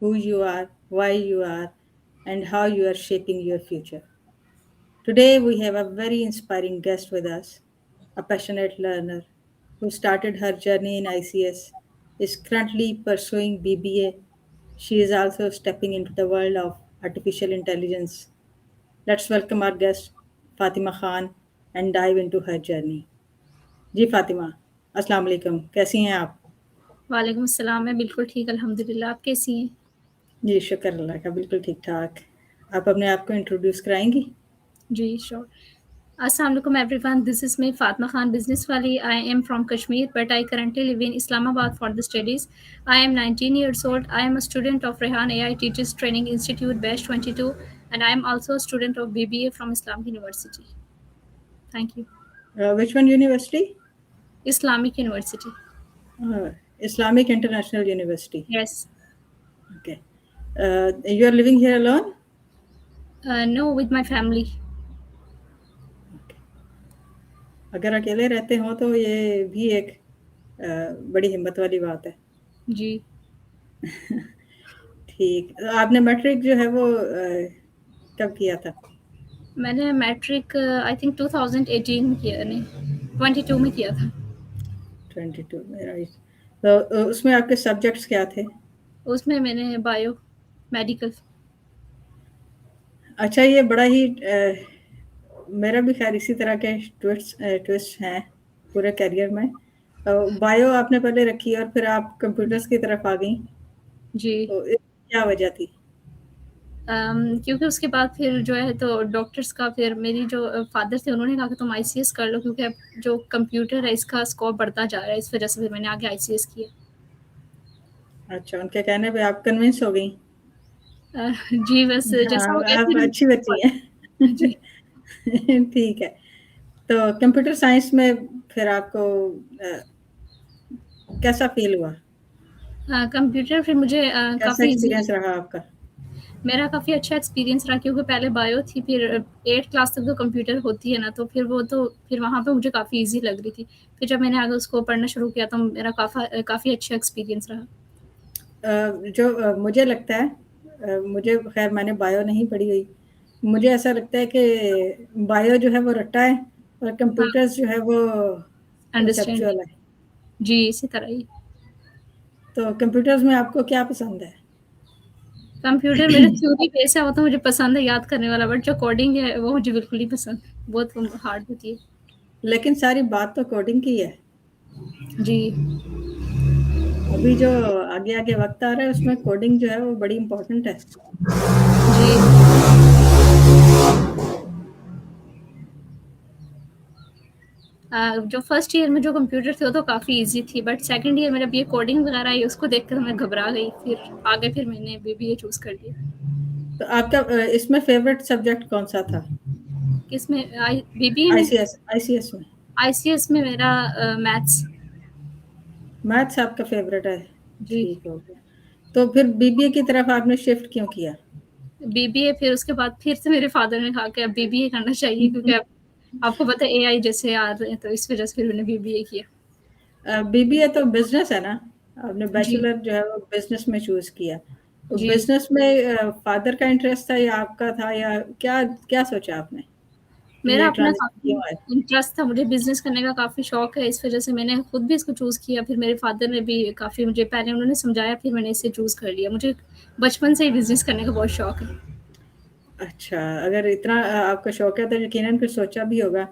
who you are, why you are, and how you are shaping your future. Today, we have a very inspiring guest with us, a passionate learner who started her journey in ICS, is currently pursuing BBA. She is also stepping into the world of artificial intelligence. Let's welcome our guest, Fatima Khan, and dive into her journey. जी फातिमा, अस्सलाम वालेकुम, कैसी हैं आप? वालेकुम अस्सलाम, मैं बिल्कुल ठीक अल्हम्दुलिल्लाह। आप कैसी हैं? जी, शुक्र अल्लाह का, बिल्कुल ठीक-ठाक। आप अपने आप को इंट्रोड्यूस कराएँगी? जी, श्योर। अस्सलाम वालेकुम everyone, this is me Fatima Khan business वाली। I am from Kashmir but I currently live in Islamabad for the studies. I am 19 years old. I am a student of Rehan AI Teachers Training Institute, Batch 22, and I am also a student of BBA from Islamic University. Thank you. Which one university? Islamic University. Islamic International University. Yes. Okay. You are living here alone? No, with my family. Okay. अगर अकेले रहते हो तो ये भी एक बड़ी हिम्मत वाली बात है। जी। ठीक। आपने मैट्रिक जो है वो कब किया था? मैंने मैट्रिक आई थिंक 2018 में किया, नहीं 22 में किया था। 22 में, राइट। तो उसमें आपके सब्जेक्ट्स क्या थे? उसमें मैंने बायो मेडिकल। अच्छा, ये बड़ा ही मेरा भी खैर इसी तरह के ट्विस्ट हैं पूरे करियर में। बायो आपने पहले रखी और फिर आप कंप्यूटर्स की तरफ आ गई, जी। तो क्या वजह थी? क्योंकि उसके बाद फिर जो है तो डॉक्टर्स का, फिर मेरी जो फादर थे उन्होंने कहा कि तुम आईसीएस कर लो, क्योंकि अब जो कंप्यूटर है इसका स्कोप बढ़ता जा रहा है, इस वजह से फिर मैंने आगे आईसीएस किया। अच्छा, उनके कहने पे आप कन्विंस हो गई? जी, बस जैसा हो हाँ, गया आप फिर। अच्छी बच्ची हैं। जी। ठीक है। तो कंप्यूटर साइंस में फिर आपको कैसा फील हुआ? कंप्यूटर फिर मुझे कैसा काफ़ी ईजी एक्सपीरियंस लगा। रहा आपका? मेरा काफ़ी अच्छा एक्सपीरियंस रहा, क्योंकि पहले बायो थी, फिर 8th क्लास तक तो कंप्यूटर होती है ना, तो फिर वो तो फिर वहाँ पे मुझे काफ़ी ईजी लग रही थी। फिर जब मैंने आगे उसको पढ़ना शुरू किया तो मेरा काफ़ी अच्छा एक्सपीरियंस रहा। जो मुझे लगता है, मुझे खैर मैंने बायो नहीं पढ़ी हुई, मुझे ऐसा लगता है कि बायो जो है वो रट्टा है और हाँ, कंप्यूटर्स जो है वो अंडरस्टैंडिंग। कंसेप्चुअल है। जी, इसी तरह ही। तो कंप्यूटर्स में आपको क्या पसंद है? कंप्यूटर मेरा थ्योरी बेस है, वो तो मुझे पसंद है याद करने वाला, बट जो कोडिंग है वो मुझे बिल्कुल नहीं पसंद, बहुत हार्ड होती है। लेकिन सारी बात तो कोडिंग की है। जी। अभी जो आगे-आगे वक़्त आ रहा है उसमें कोडिंग जो है वो बड़ी इम्पोर्टेंट है। जी। जो फर्स्ट ईयर में जो कंप्यूटर थे वो तो काफ़ी ईज़ी थी, बट सेकंड ईयर में जब ये कोडिंग वगैरह आई उसको देखकर मैं घबरा गई, फिर आगे फिर मैंने बीबीए चूज़ कर लिया। तो आपका इसमें फ़ेवरेट सब्जेक्ट कौन-सा था? किसमें? बीबीए में? आईसीएस में? आईसीएस में मेरा मैथ्स। मैथ्स आपका फ़ेवरेट है, जी। ठीक हो गया। तो फिर बीबीए की तरफ आपने शिफ्ट क्यों किया? बीबीए फिर उसके बाद फिर से मेरे फादर ने कहा कि अब बीबीए करना चाहिए, क्योंकि अब आपको पता है एआई जैसे आ रहे हैं, तो इस वजह से फिर मैंने बीबीए किया। बीबीए तो बिज़नेस है ना? आपने जी। बैचलर जो है वो बिज़नेस में चूज़ किया। तो जी। बिज़नेस में फ़ादर का इंटरेस्ट था या आपका था, या क्या क्या सोचा आपने कि मेरा ये अपना ट्रांज़िशन काफ़ी क्यों आया? इंटरेस्ट था, मुझे बिज़नेस करने का काफ़ी शौक है, इस वज़ह से मैंने खुद भी इसको चूज़ किया। फिर मेरे फ़ादर ने भी काफ़ी मुझे पहले उन्होंने समझाया, फिर मैंने इसे चूज़ कर लिया। मुझे बचपन से ही बिज़नेस करने का बहुत शौक है। अच्छा, अगर इतना आपका शौक है तो यकीनन फिर सोचा भी होगा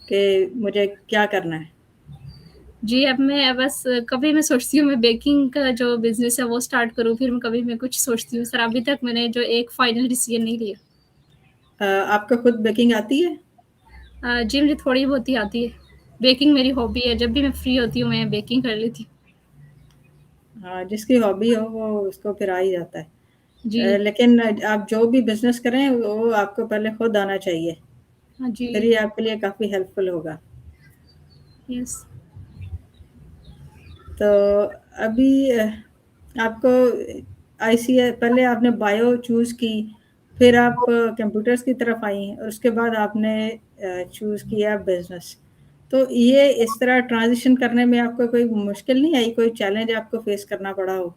कि मुझे क्या करना है? जी, अब मैं बस कभी मैं सोचती हूँ मैं बेकिंग का जो बिज़नेस है वो स्टार्ट करूँ, फिर मैं कभी मैं कुछ सोचती हूँ। सर अभी तक मैंने जो एक फाइनल डिसीज़न नहीं लिया। आपको खुद बेकिंग आती है? जी, मुझे थोड़ी बहुत ही आती है। बेकिंग मेरी हॉबी है, जब भी मैं फ्री होती हूँ मैं बेकिंग कर लेती हूँ। हाँ, जिसकी हॉबी हो वो उसको फिर आ ही जाता है। जी। लेकिन आप जो भी बिज़नेस करें वो आपको पहले खुद आना चाहिए, हाँ जी। फिर ये आपके लिए काफ़ी हेल्पफुल होगा। यस। तो अभी आपको आईसीए पहले आपने बायो चूज़ की, फिर आप कंप्यूटर्स की तरफ आई और उसके बाद आपने चूज़ किया बिज़नेस। तो ये इस तरह ट्रांज़िशन करने में आपको कोई मुश्किल नहीं आई, कोई चैलेंज आपको फ़ेस करना पड़ा हो?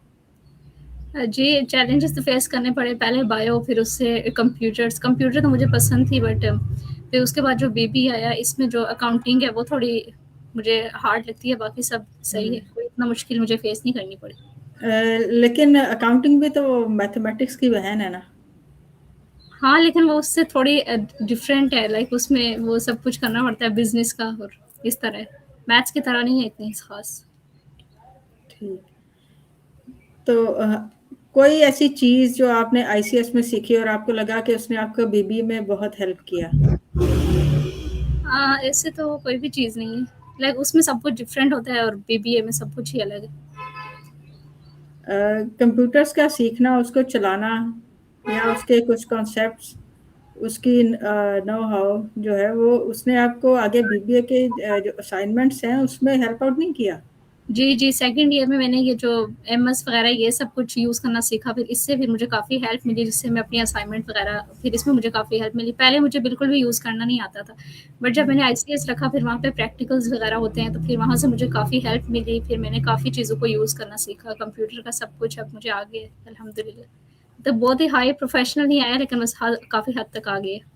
जी, चैलेंजेस तो फेस करने पड़े, पहले बायो फिर उससे कंप्यूटर तो मुझे पसंद थी, बट फिर उसके बाद जो बीबी आया, इसमें जो अकाउंटिंग है वो थोड़ी मुझे हार्ड लगती है, बाकी सब सही है, हम्म। कोई इतना मुश्किल मुझे फेस नहीं करनी पड़ी। लेकिन अकाउंटिंग भी तो मैथमेटिक्स की बहन है ना। हाँ, लेकिन वो उससे थोड़ी डिफरेंट है, लाइक उसमें वो सब कुछ करना पड़ता है बिजनेस का, और इस तरह मैथ्स की तरह नहीं है इतनी खास। ठीक। तो कोई ऐसी चीज जो आपने आईसीएस में सीखी और आपको लगा कि उसने आपको बीबीए में बहुत हेल्प किया। हाँ, ऐसे तो कोई भी चीज़ नहीं है, लाइक उसमें सब कुछ डिफरेंट होता है और बीबीए में सब कुछ ही अलग है। कंप्यूटर्स का सीखना, उसको चलाना, या उसके कुछ कॉन्सेप्ट्स, उसकी नो हाउ जो है वो उसने आपको आगे बीबीए के जो असाइनमेंट्स हैं उसमें हेल्प आउट नहीं किया। जी, जी, सेकंड ईयर में मैंने ये जो एमएस वगैरह ये सब कुछ यूज़ करना सीखा, फिर इससे फिर मुझे काफ़ी हेल्प मिली, जिससे मैं अपनी असाइनमेंट वगैरह फिर इसमें मुझे काफ़ी हेल्प मिली। पहले मुझे बिल्कुल भी यूज़ करना नहीं आता था, बट जब मैंने आईसीएस रखा फिर वहाँ पे प्रैक्टिकल्स वगैरह होते हैं, तो फिर वहाँ से मुझे काफ़ी हेल्प मिली, फिर मैंने काफ़ी चीज़ों को यूज़ करना सीखा, कंप्यूटर का सब कुछ अब मुझे आ गया है, अल्हम्दुलिल्लाह। तो बहुत ही हाई प्रोफ़ेशनल नहीं आया, लेकिन बस ह काफ़ी हद तक आ गया है।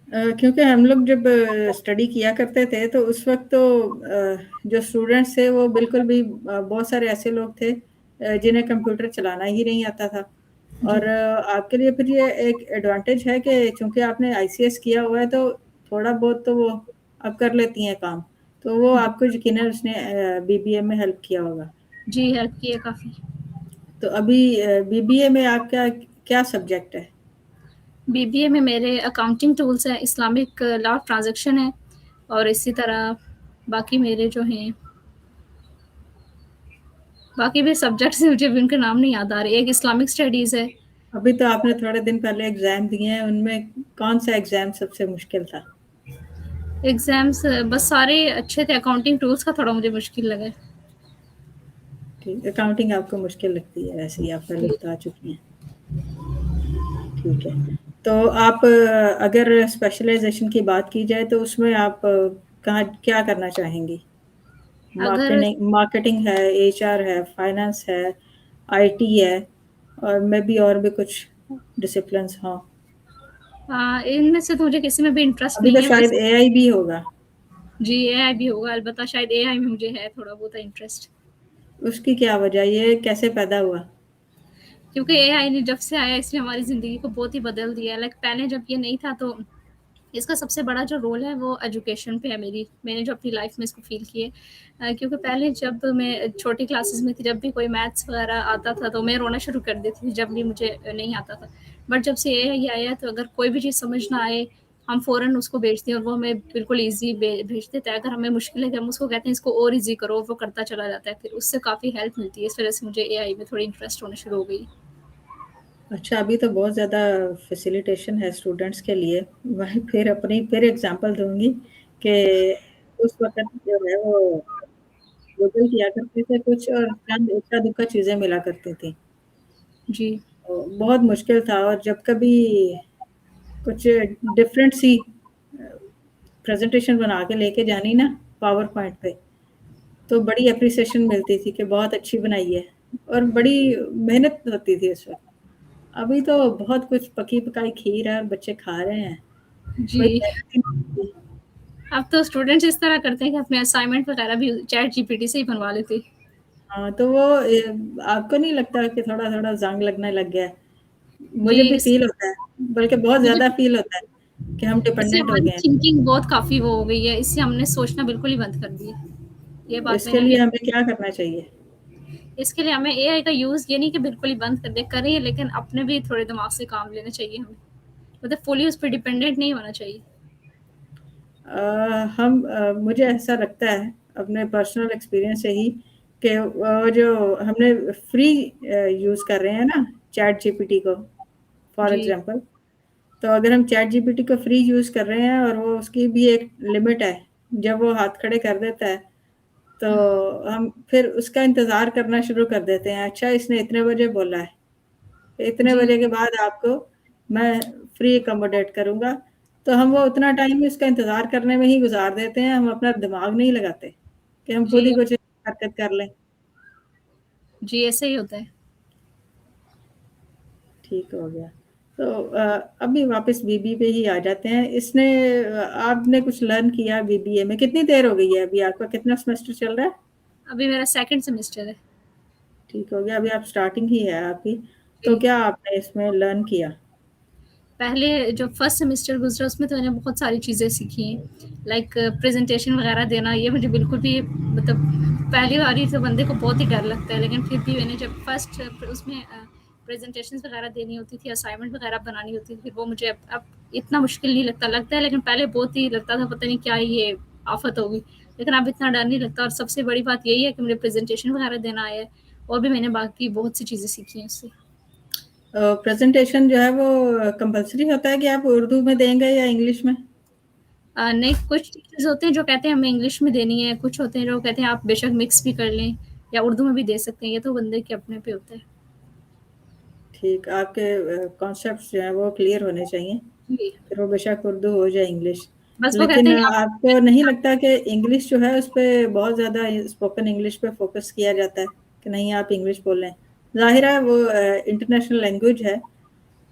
क्योंकि हम लोग जब स्टडी किया करते थे तो उस वक्त तो जो स्टूडेंट्स थे वो बिल्कुल भी बहुत सारे ऐसे लोग थे जिन्हें कंप्यूटर चलाना ही नहीं आता था। और जी, आपके लिए फिर ये एक एडवांटेज है कि चूंकि आपने आईसीएस किया हुआ है तो थोड़ा बहुत तो वो अब कर लेती हैं काम। तो वो जी, आपको यकीनन उसने बीबीए में हेल्प किया होगा। जी, हेल्प की है काफ़ी। तो अभी बीबीए में आपका क्या सब्जेक्ट है? बीबीए में मेरे अकाउंटिंग टूल्स हैं, इस्लामिक लॉ ट्रांज़ैक्शन है, और इसी तरह बाकी मेरे जो हैं बाकी भी सब्जेक्ट्स हैं, मुझे भी उनके नाम नहीं याद आ रहे। एक इस्लामिक स्टडीज़ है। अभी तो आपने थोड़े दिन पहले एग्जाम दिए हैं, उनमें कौन सा एग्जाम सबसे मुश्किल था? एग्ज़ाम्स बस सारे अच्छे थे, अकाउंटिंग टूल्स का थोड़ा मुझे मुश्किल लगा। ठीक, अकाउंटिंग आपको मुश्किल लगती है, वैसे ही आप पहले जी। बता चुकी हैं। ठीक है। तो आप अगर स्पेशलाइजेशन की बात की जाए तो उसमें आप कहाँ क्या करना चाहेंगी? अगर मार्केटिंग मार्केटिंग है, एचआर है, फाइनेंस है, आईटी है, और मे बी और भी कुछ डिसिप्लिन्स हों। इनमें से तो मुझे किसी में भी इंटरेस्ट अभी नहीं तो है, शायद बस एआई भी होगा। जी, एआई भी होगा, अलबत्ता शायद एआई में मुझे है थोड़ा बहुत इंटरेस्ट। उसकी क्या वजह, ये कैसे पैदा हुआ? क्योंकि एआई ने जब से आया इसने हमारी ज़िंदगी को बहुत ही बदल दिया है। लाइक पहले जब ये नहीं था, तो इसका सबसे बड़ा जो रोल है वो एजुकेशन पे है मेरी। मैंने जो अपनी लाइफ में इसको फ़ील किया है, क्योंकि पहले जब मैं छोटी क्लासेस में थी, जब भी कोई मैथ्स वगैरह आता था तो मैं रोना शुरू कर देती थी, जब भी मुझे नहीं आता था। बट जब से एआई आया है, तो अगर कोई भी चीज़ समझ ना आए, हम फ़ौरन उसको भेजते हैं और वो हमें बिल्कुल ईज़ी भेज देता है। अगर हमें मुश्किल है, कि हम उसको कहते हैं इसको और ईज़ी करो, वो करता चला जाता है। फिर उससे काफ़ी हेल्प मिलती है। इस वज़ह से मुझे एआई में थोड़ी इंटरेस्ट होना शुरू हो गई। अच्छा, अभी तो बहुत ज़्यादा फैसिलिटेशन है स्टूडेंट्स के लिए। मैं फिर एग्ज़ाम्पल दूँगी कि उस वक़्त जो है वो गूगल किया करते थे कुछ और चंद इक्का-दुक्का चीज़ें मिला करती थी। जी, तो बहुत मुश्किल था, और जब कभी कुछ डिफरेंट सी प्रेज़ेंटेशन बना के लेके जानी ना पावर पॉइंट पे, तो बड़ी एप्रिसिएशन मिलती थी कि बहुत अच्छी बनाई है, और बड़ी मेहनत होती थी उस वक़्त। अभी तो बहुत कुछ पकी-पकाई खीर है और बच्चे खा रहे हैं। जी। कोई मेहनत ही नहीं होती। अब तो स्टूडेंट्स इस तरह करते हैं कि अपने असाइनमेंट वगैरह भी चैट जीपीटी से ही बनवा लेते हैं। हाँ, तो वो आपको नहीं लगता कि थोड़ा-थोड़ा ज़ंग लगने लग गया है? जी, मुझे भी फ़ील होता है, बल्कि बहुत मुझे ज़्यादा फ़ील होता है कि हम इससे डिपेंडेंट हो हमारी गए हैं। थिंकिंग बहुत काफ़ी वो हो गई है, इससे हमने सोचना बिल्कुल ही बंद कर दिया है। ये बात इसके मैंने लिए भी हमें क्या करना चाहिए? इसके लिए हमें एआई का यूज़ ये नहीं कि बिल्कुल ही बंद कर दें, करें, लेकिन अपने भी थोड़े दिमाग से काम लेना चाहिए हमें। मतलब फुली उस पे डिपेंडेंट नहीं होना चाहिए। मुझे ऐसा लगता है अपने पर्सनल एक्सपीरियंस से ही कि वो जो हमने फ्री यूज़ कर रहे हैं ना चैट जीपीटी को, फॉर जी, एग्ज़ाम्पल, तो अगर हम चैट जीपीटी को फ्री यूज़ कर रहे हैं और वो उसकी भी एक लिमिट है, जब वो हाथ खड़े कर देता है, तो हम फिर उसका इंतज़ार करना शुरू कर देते हैं। अच्छा, इसने इतने बजे बोला है, इतने जी, बजे के बाद आपको मैं फ्री अकोमोडेट करूँगा, तो हम वो उतना टाइम ही उसका इंतज़ार करने में ही गुज़ार देते हैं, हम अपना दिमाग नहीं लगाते कि हम खुद जी, ही कुछ हरकत कर लें। जी, ऐसे ही होता है। ठीक हो गया। तो अभी वापस बीबी पे ही आ जाते हैं। इसने आपने कुछ लर्न किया बीबीए में, कितनी देर हो गई है अभी, आपका कितना सेमेस्टर चल रहा है? अभी मेरा सेकंड सेमेस्टर है। ठीक हो गया, अभी आप स्टार्टिंग ही है आपकी। तो जी। क्या आपने इसमें लर्न किया? पहले जो फर्स्ट सेमेस्टर गुजरा उसमें तो मैंने बहुत सारी चीज़ें सीखी हैं, लाइक प्रेजेंटेशन वगैरह देना, ये मुझे बिल्कुल भी मतलब पहली बारी तो बंदे को बहुत ही डर लगता है, लेकिन फिर भी मैंने जब फर्स्ट उसमें प्रेजेंटेशंस वगैरह देनी होती थी, असाइनमेंट वगैरह बनानी होती थी, फिर वो मुझे अब इतना मुश्किल नहीं लगता है, लेकिन पहले बहुत ही लगता था पता नहीं क्या ये आफत होगी, लेकिन अब इतना डर नहीं लगता। और सबसे बड़ी बात यही है कि मुझे प्रेजेंटेशन वगैरह देना आया है, और भी मैंने बाकी बहुत सी चीज़ें सीखी हैं उससे। प्रेजेंटेशन जो है वो कंपलसरी होता है कि आप उर्दू में देंगे या इंग्लिश में? नहीं, कुछ टीचर्स होते हैं जो कहते हैं हमें इंग्लिश में देनी है, कुछ होते हैं जो कहते हैं आप बेशक मिक्स भी कर लें या उर्दू में भी दे सकते हैं, ये तो बंदे के अपने पे होता है। ठीक, आपके कॉन्सेप्ट्स जो हैं वो क्लियर होने चाहिए, जी, फिर वो बेशक उर्दू हो या इंग्लिश। बस वो कहते लेकिन हैं कि आप आपको नहीं लगता कि इंग्लिश जो है उस पे बहुत ज़्यादा स्पोकन इंग्लिश पे फोकस किया जाता है कि नहीं आप इंग्लिश बोलें? ज़ाहिर है वो इंटरनेशनल लैंग्वेज है,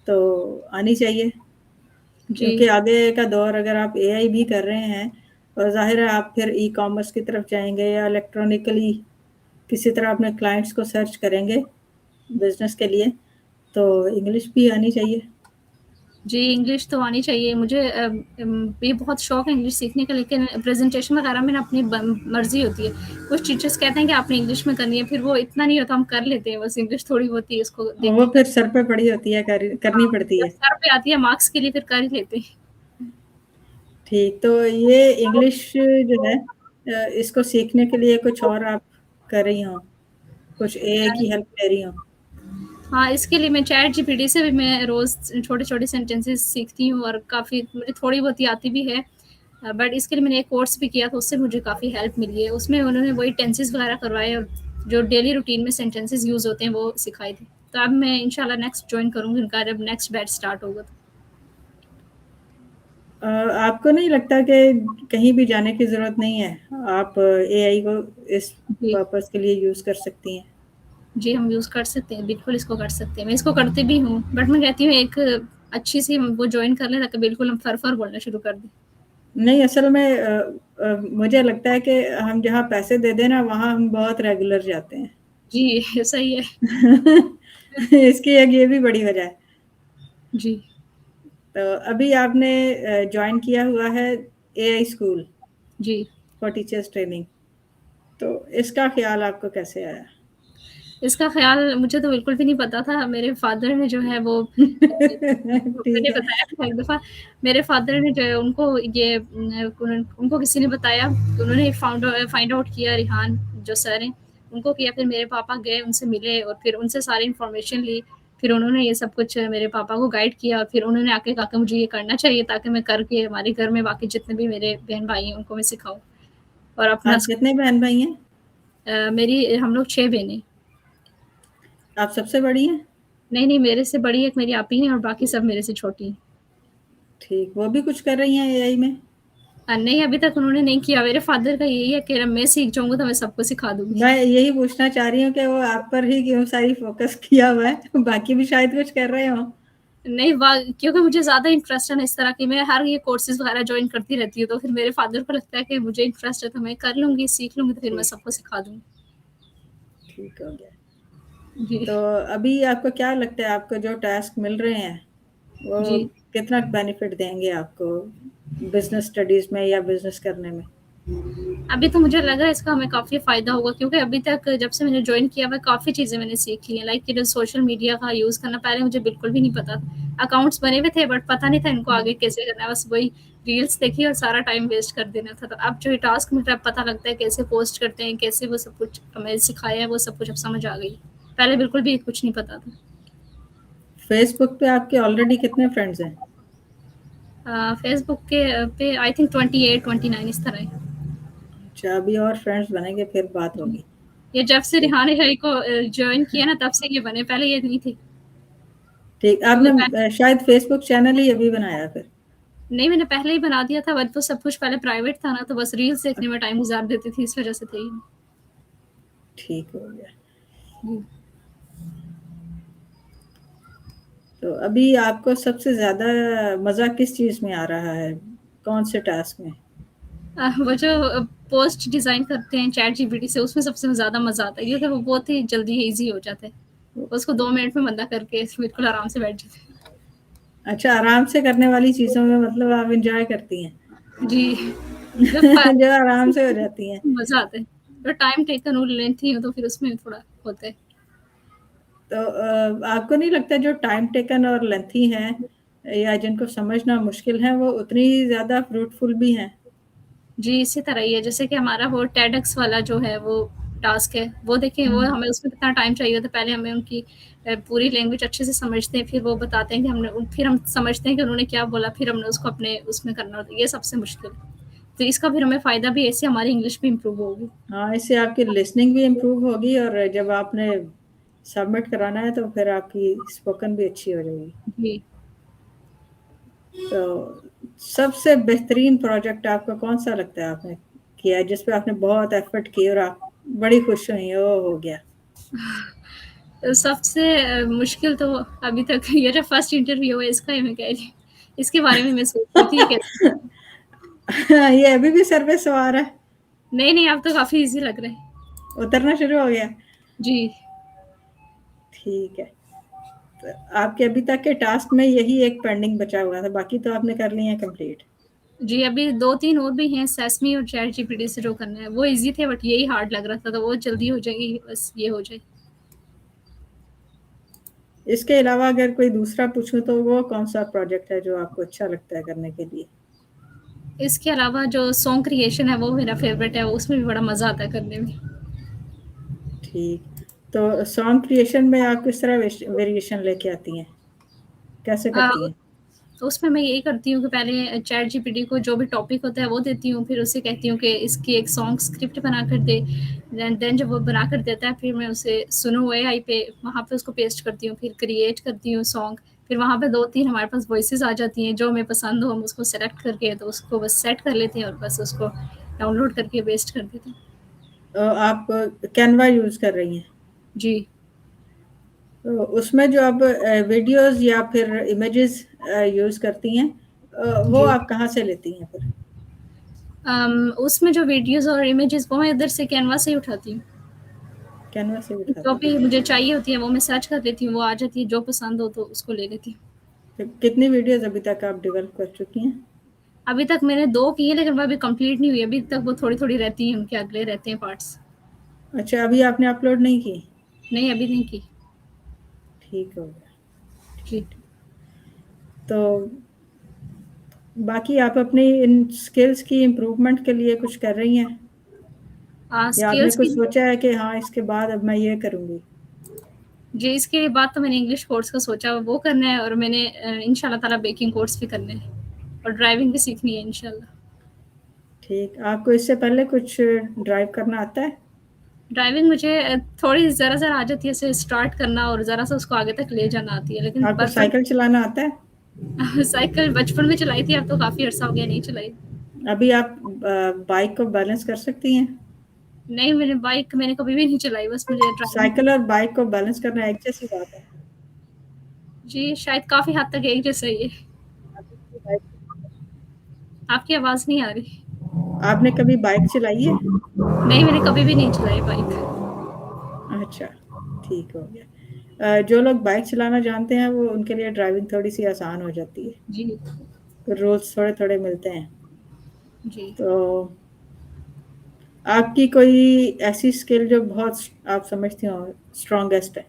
तो आनी चाहिए, जी, क्योंकि आगे का दौर अगर आप एआई भी कर रहे हैं और ज़ाहिर है आप फिर ई-कॉमर्स की तरफ जाएँगे या इलेक्ट्रॉनिकली किसी तरह अपने क्लाइंट्स को सर्च करेंगे बिज़नेस के लिए, तो इंग्लिश भी आनी चाहिए। जी, इंग्लिश तो आनी चाहिए। मुझे ये बहुत शौक है इंग्लिश सीखने का, लेकिन प्रेज़ेंटेशन वगैरह में ना अपनी मर्ज़ी होती है। कुछ टीचर्स कहते हैं कि आपने इंग्लिश में करनी है, फिर वो इतना नहीं होता, हम कर लेते हैं, बस इंग्लिश थोड़ी बहुत ही उसको देख वो के फिर कर। सर पे पड़ी होती है, करनी हाँ, पड़ती जब है। सर पे आती है मार्क्स के लिए फिर कर ही लेते हैं। ठीक, तो ये इंग्लिश जो है इसको सीखने के लिए कुछ और आप कर रही हों, कुछ एआई की हेल्प ले रही हों? हाँ, इसके लिए मैं चैट जीपीटी से भी मैं रोज़ छोटे-छोटे सेंटेंसेस सीखती हूँ, और काफ़ी मुझे थोड़ी बहुत ही आती भी है। बट इसके लिए मैंने एक कोर्स भी किया, तो उससे मुझे काफ़ी हेल्प मिली है। उसमें उन्होंने वही टेंसेस वगैरह करवाए, और जो डेली रूटीन में सेंटेंसेस यूज़ होते हैं वो सिखाए थे। तो अब मैं इंशाल्लाह नेक्स्ट जॉइन करूँगी उनका, जब नेक्स्ट बैच स्टार्ट होगा तो। आपको नहीं लगता कि कहीं भी जाने की ज़रूरत नहीं है? आप एआई को इस जी, पर्पज़ के लिए यूज़ कर सकती हैं। जी, हम यूज़ कर सकते हैं, बिल्कुल इसको कर सकते हैं। मैं इसको करती भी हूँ, बट मैं कहती हूँ एक अच्छी-सी वो जॉइन कर लें ताकि बिल्कुल हम फर-फर बोलना शुरू कर दें। नहीं, असल में मुझे लगता है कि हम जहाँ पैसे दे दें ना, वहाँ हम बहुत रेगुलर जाते हैं। जी, सही है। इसकी एक ये भी बड़ी वजह है। जी, तो अभी आपने जॉइन किया हुआ है एआई स्कूल जी। फॉर टीचर्स ट्रेनिंग, तो इसका ख़्याल आपको कैसे आया? इसका ख़्याल मुझे तो बिल्कुल भी नहीं पता था। मेरे फ़ादर ने जो है वो ठीक मैंने है। बताया था एक दफ़ा, मेरे फ़ादर ने जो है उनको ये उनको किसी ने बताया, तो उन्होंने फाइंड आउट किया, रिहान जो सर हैं, उनको किया, फिर मेरे पापा गए, उनसे मिले और फिर उनसे सारी इन्फॉर्मेशन ली। फिर उन्होंने ये सब कुछ मेरे पापा को गाइड किया, और फिर उन्होंने आके कहा कि मुझे ये करना चाहिए ताकि मैं करके हमारे घर में बाकी जितने भी मेरे बहन-भाई हैं उनको मैं सिखाऊँ और अपना आप कितने बहन-भाई हैं? मेरी हम लोग 6 बहनें। आप सबसे बड़ी हैं? नहीं, नहीं, मेरे से बड़ी एक मेरी आपी है और बाकी सब मेरे से छोटी हैं। ठीक, वो भी कुछ कर रही हैं एआई में? नहीं, अभी तक उन्होंने नहीं किया। मेरे फ़ादर का यही है कि जब मैं सीख जाऊँगा तो मैं सबको सिखा दूँगी। मैं यही पूछना चाह रही हूँ कि वो आप पर ही क्यों सारी फ़ोकस किया हुआ है? बाकी भी शायद कुछ कर रहे हों। नहीं, क्योंकि मुझे ज़्यादा इंटरेस्ट है ना इस तरह की, मैं हर ये कोर्सेज़ वग़ैरह जॉइन करती रहती हूँ, तो फिर मेरे फ़ादर को लगता है कि मुझे इंटरेस्ट है तो मैं कर लूँगी, सीख लूँगी, तो फिर मैं ठीक, सबको सिखा दूँगी। ठीक हो गया। जी, तो अभी आपको क्या लगता है आपको जो टास्क मिल रहे हैं, वो जी। कितना बेनिफिट देंगे आपको बिज़नेस स्टडीज़ में या बिज़नेस करने में? अभी तो मुझे लग रहा है इसका हमें काफ़ी फ़ायदा होगा, क्योंकि अभी तक जब से मैंने जॉइन किया हुआ है काफ़ी चीज़ें मैंने सीख ली हैं, लाइक कि जो सोशल मीडिया का यूज़ करना पहले मुझे बिल्कुल भी नहीं पता था। अकाउंट्स बने हुए थे बट पता नहीं था इनको आगे कैसे करना है, बस वही रील्स देखी और सारा टाइम वेस्ट कर देना था। तो अब जो ये टास्क मिल रहा है पता लगता है कैसे पोस्ट करते हैं, कैसे वो सब कुछ हमें सिखाया है, वो सब कुछ अब समझ आ गई। पहले बिल्कुल भी कुछ नहीं पता था। फ़ेसबुक पे आपके ऑलरेडी कितने फ्रेंड्स हैं? फेसबुक के पे आई थिंक 28, 29 इस तरह है। अच्छा, अभी और फ्रेंड्स बनेंगे फिर बात जी। होगी। ये जब से ठीक, रिहान है को जॉइन किया ना तब से ये बने, पहले ये नहीं थे। ठीक। आपने क्योंकि पहले शायद फ़ेसबुक चैनल ही अभी बनाया फिर? नहीं, मैंने पहले ही बना दिया था, बट तो सब कुछ पहले प्राइवेट था ना, तो बस रील्स देखने में टाइम गुज़ार देती थी, इस वज़ह से थे ही नहीं। ठीक हो गया। जी। तो अभी आपको सबसे ज़्यादा मज़ा किस चीज़ में आ रहा है? कौन से टास्क में? वो जो पोस्ट डिज़ाइन करते हैं चैट जीपीटी से, उसमें सबसे ज़्यादा मज़ा आता है क्योंकि वो बहुत ही जल्दी ईज़ी हो जाता है। उसको 2 मिनट में बंदा करके बिल्कुल आराम से बैठ जाता है। अच्छा, आराम से करने वाली चीज़ों में मतलब आप एन्जॉय करती हैं। जी, जो फ जो आराम से हो जाती हैं। मज़ा आता है। तो टाइम टेकन और लेंथी हो तो फिर उसमें थोड़ा होता है। तो आपको नहीं लगता जो टाइम टेकन और लेंथी हैं या जिनको समझना मुश्किल है, वो उतनी ही ज़्यादा फ्रूटफुल भी हैं? जी, इसी तरह ही है, जैसे कि हमारा वो टेडक्स वाला जो है वो टास्क है, वो देखिए वो हुँ। हमें उसमें कितना टाइम चाहिए होता है, पहले हमें उनकी पूरी लैंग्वेज अच्छे से समझते हैं, फिर वो बताते हैं कि फिर हम समझते हैं कि उन्होंने क्या बोला, फिर हमने उसको अपने उसमें करना होता है, ये सबसे मुश्किल है। तो इसका फिर हमें फ़ायदा भी है, इससे हमारी इंग्लिश भी इम्प्रूव होगी। हाँ, इससे आपकी लिसनिंग भी इम्प्रूव होगी और जब आपने सबमिट कराना है तो फिर आपकी स्पोकन भी अच्छी हो जाएगी। जी। तो सबसे बेहतरीन प्रोजेक्ट आपका कौन-सा लगता है आपने किया है, जिस पे आपने बहुत एफर्ट किए और आप बड़ी खुश हुई, ओह हो गया? तो सबसे मुश्किल तो अभी तक ये जो फर्स्ट इंटरव्यू है इसका ही मैं कह रही हूँ। इसके बारे में मैं सोच रही थी कि ये अभी भी सर पे सवार है? नहीं, अब तो काफ़ी ईज़ी लग रहा है। उतरना शुरू हो गया? जी। ठीक है। तो आपके अभी तक के टास्क में यही एक पेंडिंग बचा हुआ था, बाकी तो आपने कर लिए हैं कंप्लीट। जी, अभी 2-3 और भी हैं सेस्मी और चैट जीपीटी से जो करना है, वो ईज़ी थे बट यही हार्ड लग रहा था, तो वो जल्दी हो जाएगी, बस ये हो जाए। इसके अलावा अगर कोई दूसरा पूछूँ तो वो कौन-सा प्रोजेक्ट है जो आपको अच्छा लगता है करने के लिए? इसके अलावा जो सॉन्ग क्रिएशन है वो मेरा फ़ेवरेट है, उसमें भी बड़ा मज़ा आता है करने में। ठीक। तो सॉन्ग क्रिएशन में आप किस तरह वेरिएशन लेके आती हैं? कैसे अ, करती हैं? तो उसमें मैं यही करती हूँ कि पहले चैट जीपीटी को जो भी टॉपिक होता है वो देती हूँ, फिर उसे कहती हूँ कि इसकी एक सॉन्ग स्क्रिप्ट बना कर दे। देन जब वो बना कर देता है फिर मैं उसे सुनो एआई पे वहाँ पे उसको पेस्ट करती हूँ, फिर क्रिएट करती हूँ सॉन्ग। फिर वहाँ पे 2-3 हमारे पास वॉइसेज़ आ जाती हैं, जो हमें पसंद हो हम उसको सेलेक्ट करके तो उसको बस सेट कर लेते हैं और बस उसको डाउनलोड करके पेस्ट कर देते हैं। आप कैनवा यूज़ कर रही हैं? जी। तो उसमें जो आप वीडियोज़ या फिर इमेजेस यूज़ करती हैं वो जी। आप कहाँ से लेती हैं फिर? उसमें जो वीडियोज़ और इमेजेज़ वो मैं इधर से कैनवा से ही उठाती हूँ। कैनवा से जो उठाती हैं। भी मुझे चाहिए होती है वो मैं सर्च कर लेती हूँ, वो आ जाती है, जो पसंद हो तो उसको ले लेती हूँ। तो कितनी वीडियोज़ अभी तक आप डेवलप कर चुकी हैं? अभी तक मैंने 2 की है लेकिन वो अभी कंप्लीट नहीं हुई, अभी तक वो थोड़ी-थोड़ी रहती हैं, उनके अगले रहते हैं पार्ट्स। अच्छा, अभी आपने अपलोड नहीं की? नहीं, अभी नहीं की। ठीक हो गया। जी। ठीक। तो बाकी आप अपनी इन स्किल्स की इम्प्रूवमेंट के लिए कुछ कर रही हैं? या आपने स्किल्स कुछ की सोचा है कि हाँ, इसके बाद अब मैं ये करूँगी? जी, इसके बाद तो मैंने इंग्लिश कोर्स का सोचा वो करना है और मैंने इंशाल्लाह ताला बेकिंग कोर्स भी करने हैं और ड्राइविंग भी सीखनी है इंशाल्लाह। ठीक। आपको इससे पहले कुछ ड्राइव करना आता है? ड्राइविंग मुझे थोड़ी ज़रा-ज़रा आ जाती है, ऐसे स्टार्ट करना और ज़रा-सा उसको आगे तक ले जाना आती है, लेकिन आपको परफेक्ट साइकिल चलाना आता है? साइकिल बचपन में चलाई थी, अब तो काफ़ी अरसा हो गया नहीं चलाई। अभी आप बाइक को बैलेंस कर सकती हैं? नहीं, मैंने कभी भी नहीं चलाई, बस मुझे ड्राइविंग साइकिल और बाइक को बैलेंस करना एक जैसी बात है। जी, शायद काफ़ी हद तक एक जैसा ही है। आपने कभी बाइक आपकी आवाज़ नहीं आ रही। आपने कभी बाइक चलाई है? नहीं, मैंने कभी भी नहीं चलाई बाइक। अच्छा, ठीक हो गया। जो लोग बाइक चलाना जानते हैं वो उनके लिए ड्राइविंग थोड़ी-सी आसान हो जाती है। जी, रूल्स थोड़े-थोड़े मिलते हैं। जी। तो आपकी कोई ऐसी स्किल जो बहुत आप समझती हो स्ट्रॉन्गेस्ट है?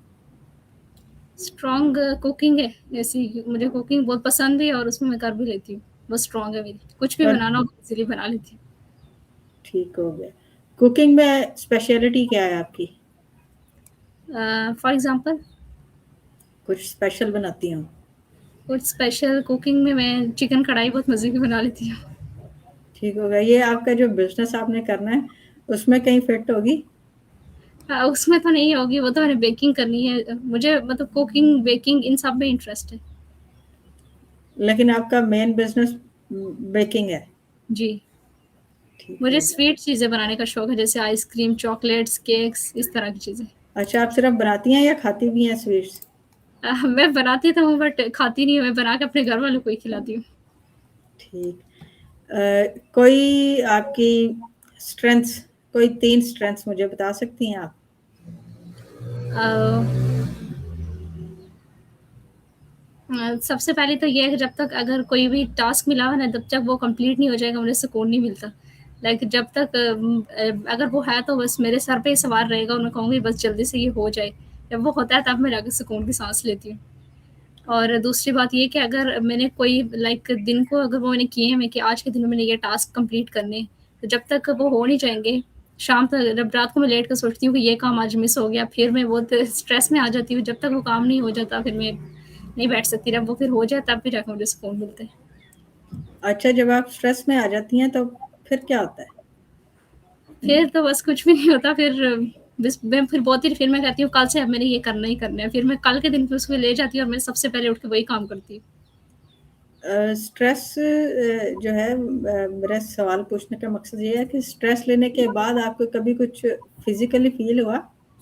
स्ट्रॉन्ग कुकिंग है, ऐसी मुझे कुकिंग बहुत पसंद भी है और उसमें मैं कर भी लेती हूँ। बहुत स्ट्रॉन्ग है मेरी, कुछ भी और बनाना हो इज़िली बना लेती हूँ। ठीक हो गया। कुकिंग में स्पेशलिटी क्या है आपकी? फॉर एग्ज़ाम्पल कुछ स्पेशल बनाती हो? कुछ स्पेशल कुकिंग में मैं चिकन कढ़ाई बहुत मज़े की बना लेती हूँ। ठीक हो गया। ये आपका जो बिज़नेस आपने करना है, उसमें कहीं फिट होगी? उसमें तो नहीं होगी, वो तो मैंने बेकिंग करनी है। मुझे मतलब कुकिंग, बेकिंग इन सब में इंटरेस्ट है। लेकिन आपका मेन बिज़नेस बेकिंग है। जी। ठीक मुझे हो गया। स्वीट चीज़ें बनाने का शौक है, जैसे आइसक्रीम, चॉकलेट्स, केक्स, इस तरह की चीज़ें। अच्छा, आप सिर्फ़ बनाती हैं या खाती भी हैं स्वीट्स? मैं बनाती तो हूँ बट खाती नहीं हूँ, मैं बना के अपने घर वालों को ही खिलाती हूँ। ठीक। कोई आपकी स्ट्रेंथ्स, कोई 3 स्ट्रेंथ्स मुझे बता सकती हैं आप? अ सबसे पहले तो ये है कि जब तक अगर कोई भी टास्क मिला हो ना, तब तक वो कंप्लीट नहीं हो जाएगा, मुझे सुकून नहीं मिलता। लाइक जब तक अगर वो है तो बस मेरे सर पे ही सवार रहेगा और मैं कहूँगी बस जल्दी से ये हो जाए। जब वो होता है तब मैं जाके सुकून की साँस लेती हूँ। और दूसरी बात ये कि अगर मैंने कोई लाइक दिन को अगर वो मैंने किए हैं मैं कि आज के दिन में मैंने ये टास्क कंप्लीट करने हैं, तो जब तक वो हो नहीं जाएँगे, शाम तक जब रात को मैं लेट कर सोचती हूँ कि ये काम आज मिस हो गया, फिर मैं बहुत स्ट्रेस में आ जाती हूँ। जब तक वो काम नहीं हो जाता फिर मैं नहीं बैठ सकती, जब वो फिर हो जाए तब भी जाके मुझे सुकून मिलता है। अच्छा, जब आप स्ट्रेस में आ जाती हैं तो फिर क्या होता है? फिर तो बस कुछ भी नहीं होता, फिर बस मैं फिर बहुत ही फिर मैं कहती हूँ कल से अब मैंने ये करना ही करना है। फिर मैं कल के दिन पे उसको ले जाती हूँ और मैं सबसे पहले उठ के वही काम करती हूँ। स्ट्रेस जो है, मेरा सवाल पूछने का मकसद ये है कि स्ट्रेस लेने के बाद आपको कभी कुछ फिज़िकली फ़ील हुआ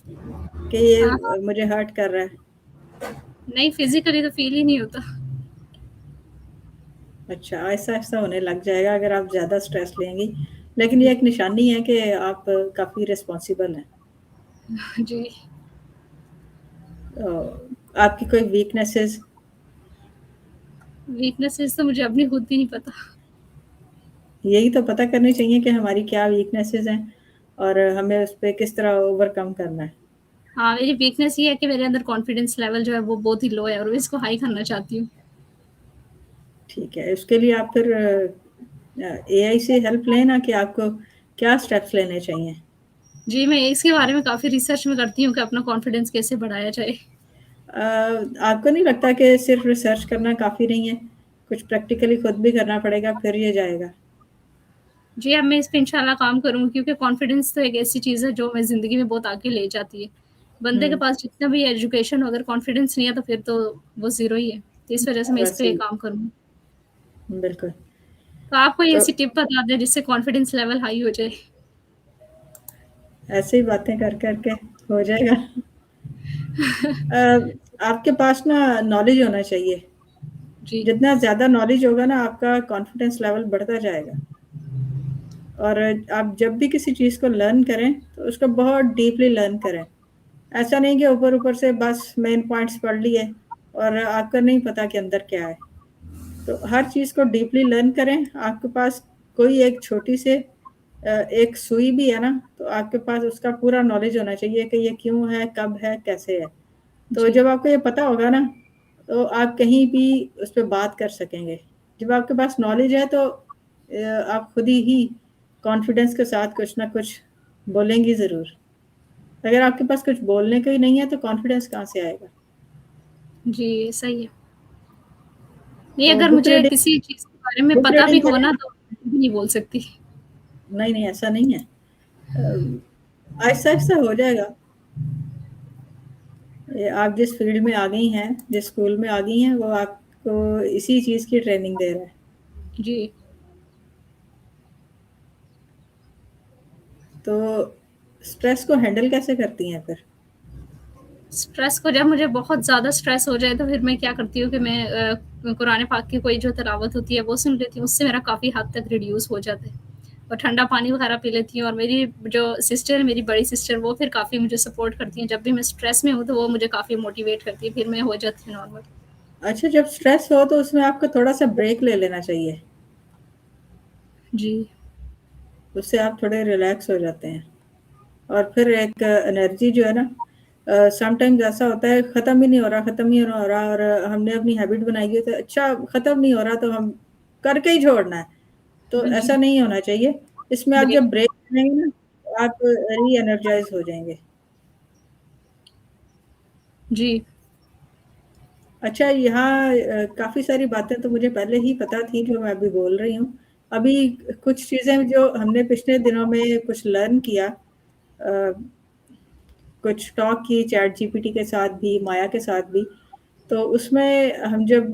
कि ये हाँ, हाँ। मुझे हर्ट कर रहा है? नहीं, फिज़िकली तो फ़ील ही नहीं होता। अच्छा, आहिस्ता-आहिस्ता होने लग जाएगा अगर आप ज़्यादा स्ट्रेस लेंगी, लेकिन ये जी, एक निशानी है कि आप काफ़ी रिस्पॉन्सिबल हैं। जी। आपकी कोई वीकनेसेस? वीकनेसेस तो मुझे अपनी खुद भी नहीं पता। यही तो पता करनी चाहिए कि हमारी क्या वीकनेसेस हैं और हमें उस पे किस तरह ओवरकम करना है। हाँ, मेरी वीकनेस ये है कि मेरे अंदर कॉन्फिडेंस लेवल जो है वो बहुत ही लो है और मैं इसको हाई करना चाहती हूँ। ठीक है, उसके लिए आप फिर एआई से हेल्प लें ना कि आपको क्या स्टेप्स लेने चाहिए। जी, मैं इसके बारे में काफ़ी रिसर्च में करती हूँ कि अपना कॉन्फिडेंस कैसे बढ़ाया जाए। आपको नहीं लगता कि सिर्फ रिसर्च करना काफ़ी नहीं है? कुछ प्रैक्टिकली खुद भी करना पड़ेगा फिर ये जाएगा। जी, अब मैं इस पे इंशाल्लाह काम करूँगी क्योंकि कॉन्फिडेंस तो एक ऐसी चीज़ है जो हमें ज़िंदगी में बहुत आगे ले जाती है। बंदे के हुँ, पास जितना भी एजुकेशन हो अगर कॉन्फिडेंस नहीं है तो फिर तो वो ज़ीरो ही है। तो इस वज़ह से मैं इस बस पे यही, काम करूँगी। बिल्कुल। तो आप कोई तो ऐसी टिप बता दें जिससे कॉन्फिडेंस लेवल हाई हो जाए? ऐसे ही बातें कर के हो जाएगा। अ, आपके पास ना नॉलेज होना चाहिए। जी, जितना ज़्यादा नॉलेज होगा ना आपका कॉन्फिडेंस लेवल बढ़ता जाएगा। और आप जब भी किसी चीज़ को लर्न करें, तो उसको बहुत डीपली लर्न करें। ऐसा नहीं कि ऊपर-ऊपर से बस मेन पॉइंट्स पढ़ लिए और आपको नहीं पता कि अंदर क्या है। तो हर चीज़ को डीपली लर्न करें। आपके पास कोई एक छोटी से एक सुई भी है ना, तो आपके पास उसका पूरा नॉलेज होना चाहिए कि ये क्यों है, कब है, कैसे है। तो जी, जब आपको ये पता होगा ना, तो आप कहीं भी उस पे बात कर सकेंगे। जब आपके पास नॉलेज है तो आप खुद ही कॉन्फिडेंस के साथ कुछ ना कुछ बोलेंगी ज़रूर। अगर आपके पास कुछ बोलने को ही नहीं है, तो कॉन्फिडेंस कहाँ से आएगा? जी, सही है। नहीं, तो अगर बुक मुझे रीडिंग, किसी चीज़ के बारे में बुक पता भी रीडिंग हो करें। ना तो मैं भी नहीं बोल सकती। नहीं, नहीं, ऐसा नहीं है। आहिस्ता-आहिस्ता हो जाएगा। ये आप जिस फ़ील्ड में आ गई हैं, जिस स्कूल में आ गई हैं, वो आपको इसी चीज़ की ट्रेनिंग दे रहा है। जी, तो स्ट्रेस को हैंडल कैसे करती हैं फिर? स्ट्रेस को जब मुझे बहुत ज़्यादा स्ट्रेस हो जाए तो फिर मैं क्या करती हूँ कि मैं कुरान पाक की कोई जो तिलावत होती है वो सुन लेती हूँ, उससे मेरा काफ़ी हद तक रिड्यूस हो जाता है। और ठंडा पानी वगैरह पी लेती हूँ और मेरी जो सिस्टर है, मेरी बड़ी सिस्टर, वो फिर काफ़ी मुझे सपोर्ट करती हैं। जब भी मैं स्ट्रेस में हूँ तो वो मुझे काफ़ी मोटिवेट करती है, फिर मैं हो जाती हूँ नॉर्मल। अच्छा, जब स्ट्रेस हो तो उसमें आपको थोड़ा-सा ब्रेक ले लेना चाहिए। जी, उससे आप थोड़े रिलैक्स हो जाते हैं। और फिर एक एनर्जी जो है ना, समटाइम्स ऐसा होता है ख़त्म ही नहीं हो रहा, ख़त्म ही नहीं हो रहा और हमने अपनी हैबिट बनाई है तो अच्छा ख़त्म नहीं हो रहा तो हम करके ही छोड़ना है। तो जी, ऐसा नहीं होना चाहिए। इसमें आप जी, जब ब्रेक लेंगे ना, तो आप री एनर्जाइज़ हो जाएँगे। जी, अच्छा, यहाँ काफ़ी सारी बातें तो मुझे पहले ही पता थी जो मैं अभी बोल रही हूँ। अभी कुछ चीज़ें जो हमने पिछले दिनों में कुछ लर्न किया, कुछ टॉक की चैट जीपीटी के साथ भी, माया के साथ भी। तो उसमें हम जब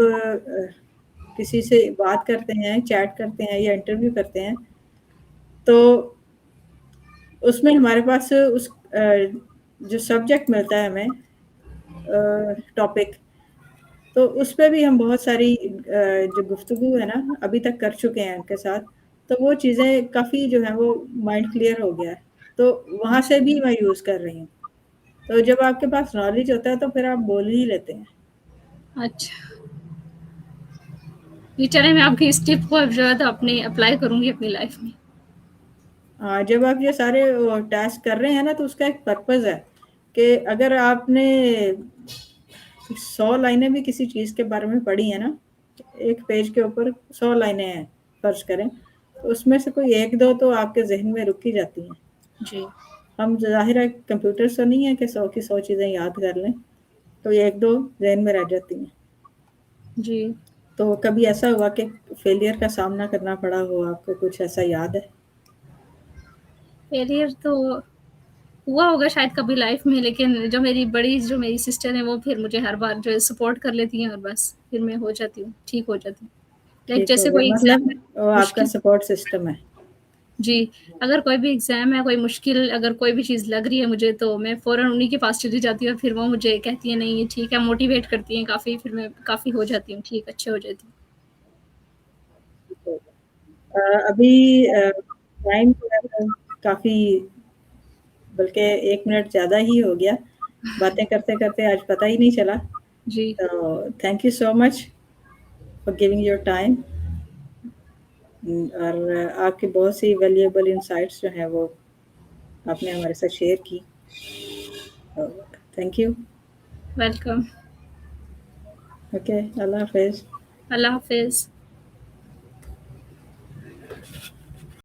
किसी से बात करते हैं, चैट करते हैं या इंटरव्यू करते हैं, तो उसमें हमारे पास जो सब्जेक्ट मिलता है हमें, टॉपिक, तो उस पे भी हम बहुत सारी जो गुफ्तगू है ना अभी तक कर चुके हैं उनके साथ, तो वो चीज़ें काफ़ी जो है वो माइंड क्लियर हो गया है, तो वहाँ से भी मैं यूज़ कर रही हूँ। तो जब आपके पास नॉलेज होता है तो फिर आप बोल ही लेते हैं। अच्छा, ये चलें मैं आपकी इस टिप को अब जो है तो अपने अप्लाई करूँगी अपनी लाइफ़ में। हाँ, जब आप ये सारे टास्क कर रहे हैं ना तो उसका एक पर्पज़ है कि अगर आपने 100 लाइनें भी किसी चीज़ के बारे में पढ़ी हैं ना, एक पेज के ऊपर 100 लाइनें हैं, फ़र्ज़ करें, तो उसमें से कोई 1-2 तो आपके ज़हन में रुक ही जाती हैं। जी, हम ज़ाहिर है कंप्यूटर तो नहीं है कि 100 की 100 चीज़ें याद कर लें, तो 1-2 ज़हन में रह जाती हैं। जी। तो कभी ऐसा हुआ कि फेलियर का सामना करना पड़ा हो, आपको कुछ ऐसा याद है? फेलियर तो हुआ होगा शायद कभी लाइफ़ में, लेकिन जो मेरी सिस्टर हैं, वो फिर मुझे हर बार जो है सपोर्ट कर लेती हैं और बस फिर मैं हो जाती हूँ, ठीक हो जाती हूँ। लाइक ठीक हो जैसे गया कोई मतलब एग्ज़ाम है वो आपका मुश्किल। सपोर्ट सिस्टम है। जी, अगर कोई भी एग्ज़ाम है, कोई मुश्किल अगर कोई भी चीज़ लग रही है मुझे, तो मैं फ़ौरन उन्हीं के पास चली जाती हूँ और फिर वो मुझे कहती हैं, "नहीं, ये ठीक है", मोटिवेट करती हैं काफ़ी, फिर मैं काफ़ी हो जाती हूँ ठीक, अच्छे हो जाती हूँ। ठीक हो गया। अभी टाइम जो है वो काफ़ी बल्कि 1 मिनट ज़्यादा ही हो गया। बातें करते-करते आज पता ही नहीं चला। जी, तो thank you so much for giving your time और आपकी बहुत सी वैल्यूएबल इनसाइट्स जो हैं वो आपने हमारे साथ शेयर की। तो थैंक यू। वेलकम। ओके, अल्लाह हाफ़िज़। अल्लाह हाफ़िज़।